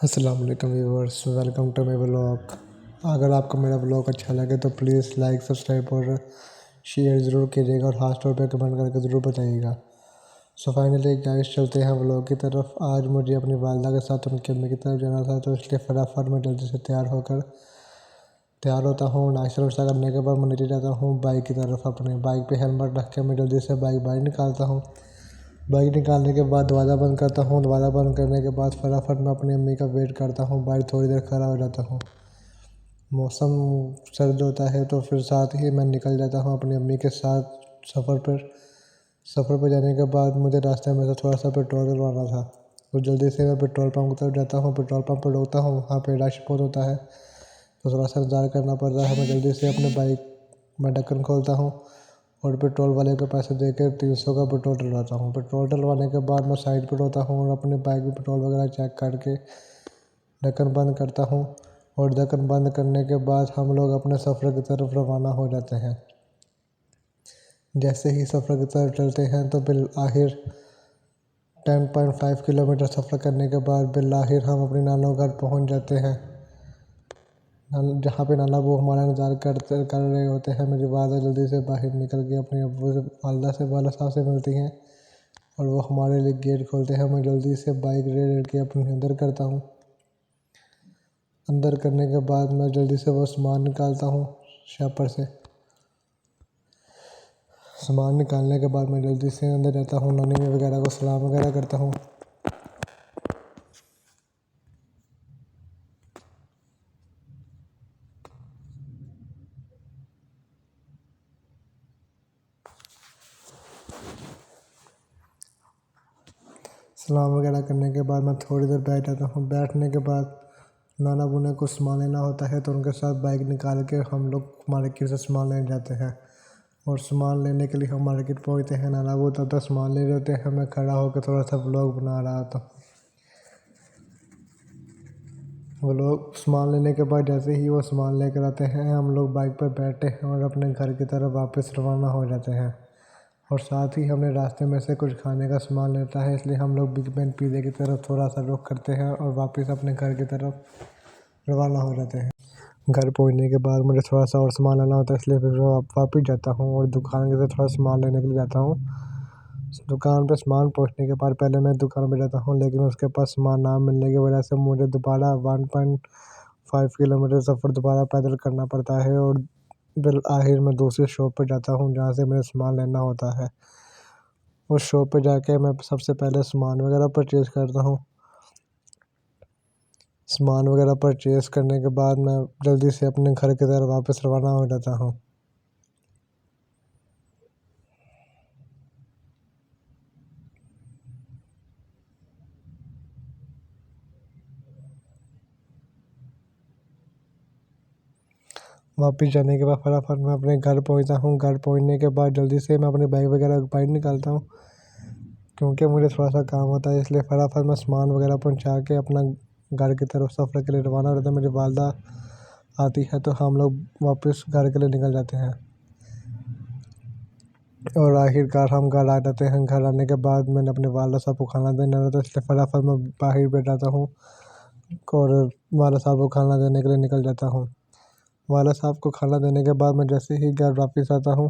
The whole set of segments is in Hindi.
अस्सलाम वालेकुम viewers, welcome to my vlog. अगर आपको मेरा व्लॉग अच्छा लगे तो प्लीज़ लाइक सब्सक्राइब और शेयर ज़रूर कीजिएगा और खास तौर पे कमेंट करके ज़रूर बताइएगा। सो फाइनली गाइस चलते हैं व्लॉग की तरफ। आज मुझे अपनी वालदा के साथ उनकी अम्मी की तरफ जाना था, तो इसलिए फटाफट मैं जल्दी से तैयार होता हूँ। नाश्ता वाश्ता करने के बाद मैं नीचे जाता हूँ बाइक की तरफ। अपने बाइक पे हेलमेट रख के मैं जल्दी से बाइक बाहर निकालता हूँ। बाइक निकालने के बाद दरवाज़ा बंद करता हूँ। दरवाज़ा बंद करने के बाद फटाफट मैं अपनी अम्मी का वेट करता हूँ। बाइक थोड़ी देर खड़ा हो जाता हूँ। मौसम सर्द होता है तो फिर साथ ही मैं निकल जाता हूँ अपनी अम्मी के साथ सफ़र पर जाने के बाद मुझे रास्ते में से थोड़ा सा पेट्रोल डलवाना था, तो जल्दी से मैं पेट्रोल पंप की तरफ जाता हूँ। पेट्रोल पंप पर रुकता हूँ, वहाँ पे रश बहुत होता है तो थोड़ा सा इंतज़ार करना पड़ता है। मैं जल्दी से अपने बाइक में ढक्कन खोलता हूँ और पेट्रोल वाले को पैसे देकर 300 का पेट्रोल डलवाता हूँ। पेट्रोल डलवाने के बाद मैं साइड पर होता हूँ और अपने बाइक में पेट्रोल वगैरह चेक करके ढक्कन बंद करता हूँ। और ढक्कन बंद करने के बाद हम लोग अपने सफ़र की तरफ रवाना हो जाते हैं। जैसे ही सफ़र की तरफ चलते हैं तो बिल आखिर 10.5 किलोमीटर सफ़र करने के बाद बिल आखिर हम अपने नानों घर पहुँच जाते हैं, जहाँ पे नाना वो हमारा इंतज़ार कर रहे होते हैं। मेरी वालदा जल्दी से बाहर निकल के अपनी अब्बू से वाला साहब से मिलती हैं और वो हमारे लिए गेट खोलते हैं। मैं जल्दी से बाइक रेड के अपने अंदर करता हूँ। अंदर करने के बाद मैं जल्दी से वो सामान निकालता हूँ शॉपर से। सामान निकालने के बाद मैं जल्दी से अंदर जाता हूँ, नानी वगैरह को सलाम वगैरह करता हूँ। सलाम वगैरह करने के बाद मैं थोड़ी देर बैठ जाता हूँ। बैठने के बाद नाना बुने को सामान लेना होता है तो उनके साथ बाइक निकाल के हम लोग मार्केट से सामान लेने जाते हैं। और सामान लेने के लिए हम मार्केट पहुँचते हैं। नाना वो तब तक सामान ले लेते हैं, मैं खड़ा होकर थोड़ा सा व्लॉग बना रहा था। वो लोग सामान लेने के बाद जैसे ही वो सामान लेकर आते हैं हम लोग बाइक पर बैठते हैं और अपने घर की तरफ वापस रवाना हो जाते हैं। और साथ ही हमने रास्ते में से कुछ खाने का सामान लेता है, इसलिए हम लोग बिग बैन पिज़्ज़ा की तरफ थोड़ा सा रुख करते हैं और वापस अपने घर की तरफ रवाना हो जाते हैं। घर पहुंचने के बाद मुझे थोड़ा सा और सामान लेना होता है, इसलिए फिर वापस जाता हूँ और दुकान से थोड़ा सामान लेने के लिए जाता हूँ। दुकान पे सामान पहुंचने के बाद पहले मैं दुकान पे जाता हूँ, लेकिन उसके पास सामान ना मिलने की वजह से मुझे दोबारा 1.5 किलोमीटर सफ़र दोबारा पैदल करना पड़ता है। और बिल आखिर मैं दूसरी शॉप पर जाता हूँ जहाँ से मुझे सामान लेना होता है। उस शॉप पे जाके मैं सबसे पहले सामान वगैरह परचेज़ करता हूँ। सामान वगैरह परचेज़ करने के बाद मैं जल्दी से अपने घर की तरफ वापस रवाना हो जाता हूँ। वापस जाने के बाद फटाफट मैं अपने घर पहुँचता हूँ। घर पहुँचने के बाद जल्दी से मैं अपनी बाइक वगैरह बाहर निकालता हूँ, क्योंकि मुझे थोड़ा सा काम होता है, इसलिए फटाफट मैं सामान वगैरह पहुँचा के अपना घर की तरफ सफ़र के लिए रवाना हो जाता है। मेरी वालदा आती है तो हम लोग वापस घर के लिए निकल जाते हैं और आखिरकार हम घर आ जाते हैं। घर आने के बाद मैंने अपने वालदा साहब को खाना देना होता है, इसलिए फटाफट मैं बाहर बैठ जाता हूँ और वालदा साहब को खाना देने के लिए निकल जाता हूँ। वाला साहब को खाना देने के बाद मैं जैसे ही घर वापस आता हूँ,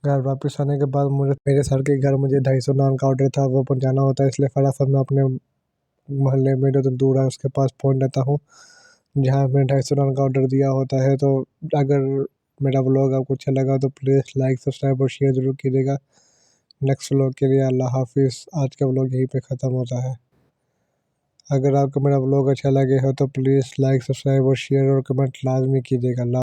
घर वापस आने के बाद मुझे मेरे सर के घर मुझे 250 नान का ऑर्डर था, वो पहुँचाना होता है, इसलिए फटाफट मैं अपने मोहल्ले में जो दूर है उसके पास पहुँच जाता हूँ जहाँ मैंने 250 नान का ऑर्डर दिया होता है। तो अगर मेरा व्लॉग आपको अच्छा लगा तो प्लीज़ लाइक सब्सक्राइब और शेयर ज़रूर कीजिएगा। नेक्स्ट व्लॉग के लिए अल्लाह हाफिज़। आज का व्लॉग यहीं पे ख़त्म होता है। अगर आपको मेरा व्लॉग अच्छा लगे हो तो प्लीज़ लाइक सब्सक्राइब और शेयर और कमेंट लाजमी कीजिएगा।